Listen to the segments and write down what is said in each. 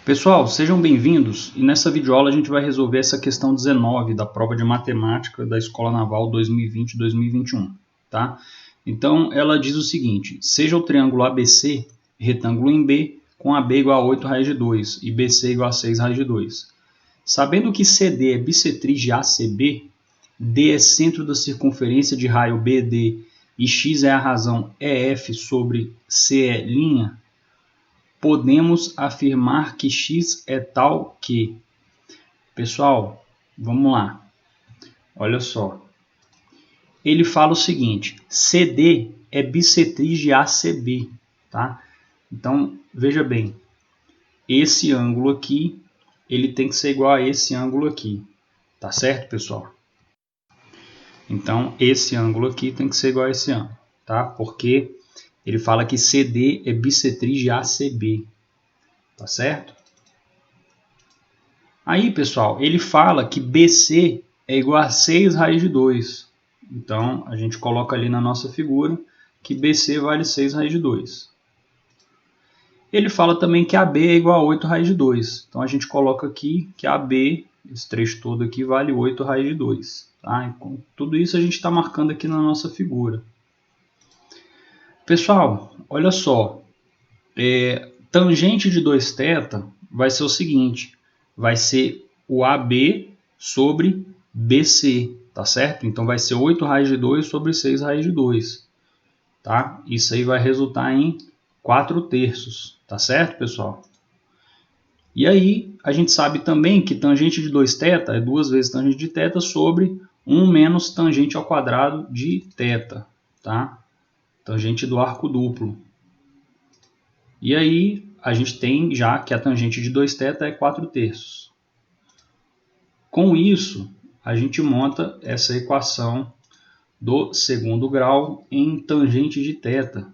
Pessoal, sejam bem-vindos e nessa videoaula a gente vai resolver essa questão 19 da prova de matemática da Escola Naval 2020-2021, tá? Então ela diz o seguinte: seja o triângulo ABC retângulo em B com AB igual a 8 raiz de 2 e BC igual a 6 raiz de 2. Sabendo que CD é bissetriz de ACB, D é centro da circunferência de raio BD e X é a razão EF sobre CE', podemos afirmar que x é tal que... Pessoal, vamos lá. Olha só. Ele fala o seguinte: CD é bissetriz de ACB, tá? Então, veja bem. Esse ângulo aqui, ele tem que ser igual a esse ângulo aqui. Tá certo, pessoal? Então, esse ângulo aqui tem que ser igual a esse ângulo, tá? Porque ele fala que CD é bissetriz de ACB. Tá certo? Aí, pessoal, ele fala que BC é igual a 6 raiz de 2. Então, a gente coloca ali na nossa figura que BC vale 6 raiz de 2. Ele fala também que AB é igual a 8 raiz de 2. Então, a gente coloca aqui que AB, esse trecho todo aqui, vale 8 raiz de 2. Tá? Então, tudo isso a gente está marcando aqui na nossa figura. Pessoal, olha só. Tangente de 2θ vai ser o seguinte: vai ser o AB sobre BC, tá certo? Então vai ser 8 raiz de 2 sobre 6 raiz de 2, tá? Isso aí vai resultar em 4/3, tá certo, pessoal? E aí, a gente sabe também que tangente de 2θ é 2 vezes tangente de θ sobre 1 menos tangente ao quadrado de θ, tá? Tangente do arco duplo. E aí, a gente tem já que a tangente de 2θ é 4/3. Com isso, a gente monta essa equação do segundo grau em tangente de θ.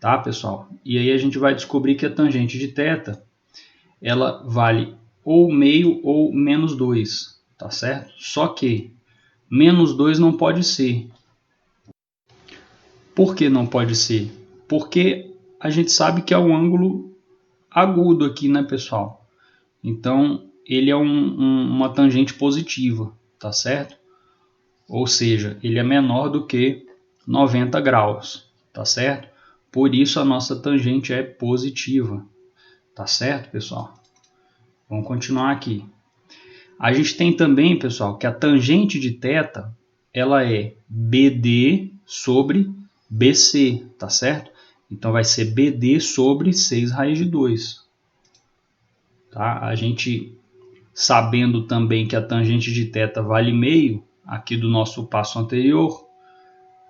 Tá, pessoal? E aí a gente vai descobrir que a tangente de θ, ela vale ou meio ou menos 2, tá certo? Só que menos 2 não pode ser. Por que não pode ser? Porque a gente sabe que é um ângulo agudo aqui, né, pessoal? Então, ele é uma tangente positiva, tá certo? Ou seja, ele é menor do que 90 graus, tá certo? Por isso a nossa tangente é positiva, tá certo, pessoal? Vamos continuar aqui. A gente tem também, pessoal, que a tangente de θ, ela é BD sobre BC, tá certo? Então vai ser BD sobre 6 raiz de 2. Tá? A gente, sabendo também que a tangente de θ vale meio, aqui do nosso passo anterior,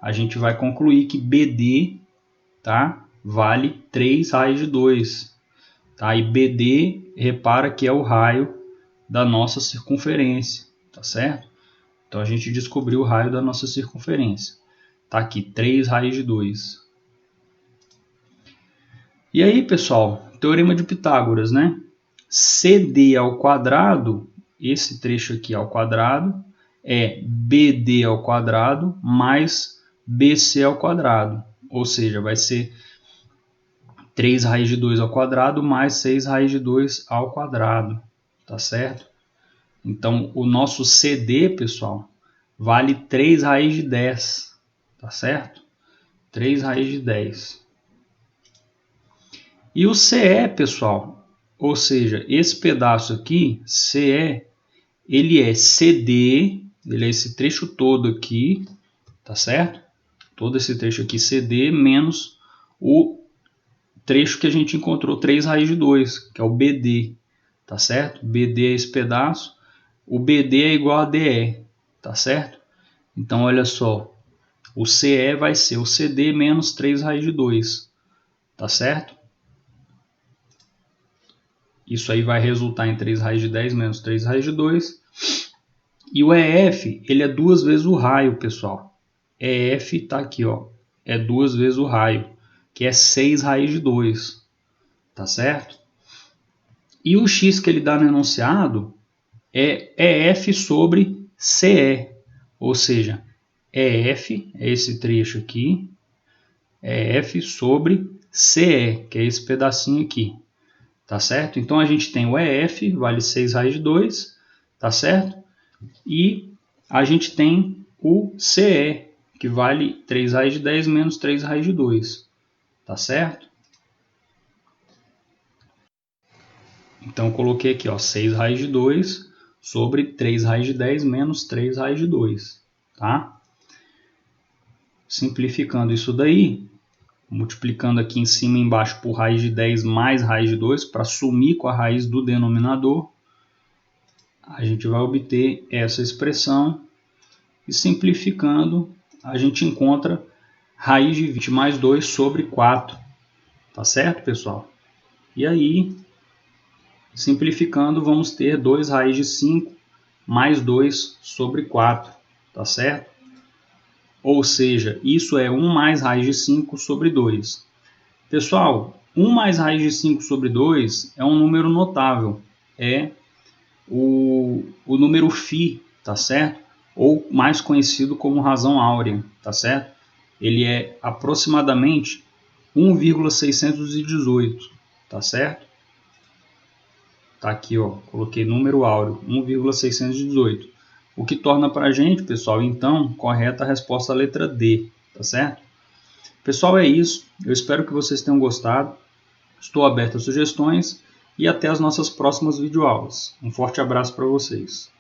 a gente vai concluir que BD, tá, vale 3 raiz de 2. Tá? E BD, repara que é o raio da nossa circunferência, tá certo? Então a gente descobriu o raio da nossa circunferência. Tá aqui, 3 raiz de 2. E aí, pessoal, teorema de Pitágoras, né? CD ao quadrado, esse trecho aqui ao quadrado, é BD ao quadrado mais BC ao quadrado. Ou seja, vai ser 3 raiz de 2 ao quadrado mais 6 raiz de 2 ao quadrado. Tá certo? Então, o nosso CD, pessoal, vale 3 raiz de 10. Tá certo? 3 raiz de 10. E o CE, pessoal, ou seja, esse pedaço aqui, CE, ele é CD, ele é esse trecho todo aqui, tá certo? Todo esse trecho aqui, CD, menos o trecho que a gente encontrou, 3 raiz de 2, que é o BD, tá certo? BD é esse pedaço, o BD é igual a DE, tá certo? Então, olha só, o CE vai ser o CD menos 3 raiz de 2, tá certo? Isso aí vai resultar em 3 raiz de 10 menos 3 raiz de 2. E o EF, ele é 2 vezes o raio, pessoal. EF está aqui, ó, é 2 vezes o raio, que é 6 raiz de 2. Tá certo? E o x que ele dá no enunciado é EF sobre CE. Ou seja, EF é esse trecho aqui, EF sobre CE, que é esse pedacinho aqui. tá certo? Então a gente tem o EF, vale 6 raiz de 2, tá certo? E a gente tem o CE, que vale 3 raiz de 10 menos 3 raiz de 2, tá certo? Então eu coloquei aqui, ó, 6 raiz de 2 sobre 3 raiz de 10 menos 3 raiz de 2, tá? Simplificando isso daí, multiplicando aqui em cima e embaixo por raiz de 10 mais raiz de 2, para sumir com a raiz do denominador, a gente vai obter essa expressão. E simplificando, a gente encontra raiz de 20 mais 2 sobre 4. Tá certo, pessoal? E aí, simplificando, vamos ter 2 raiz de 5 mais 2 sobre 4. Tá certo? Ou seja, isso é 1 mais raiz de 5 sobre 2. Pessoal, 1 mais raiz de 5 sobre 2 é um número notável. É o número φ, tá certo? Ou mais conhecido como razão áurea, tá certo? Ele é aproximadamente 1,618, tá certo? Tá aqui, ó, coloquei número áureo, 1,618. O que torna para a gente, pessoal, então, correta a resposta à letra D, tá certo? Pessoal, é isso. Eu espero que vocês tenham gostado. Estou aberto a sugestões e até as nossas próximas videoaulas. Um forte abraço para vocês.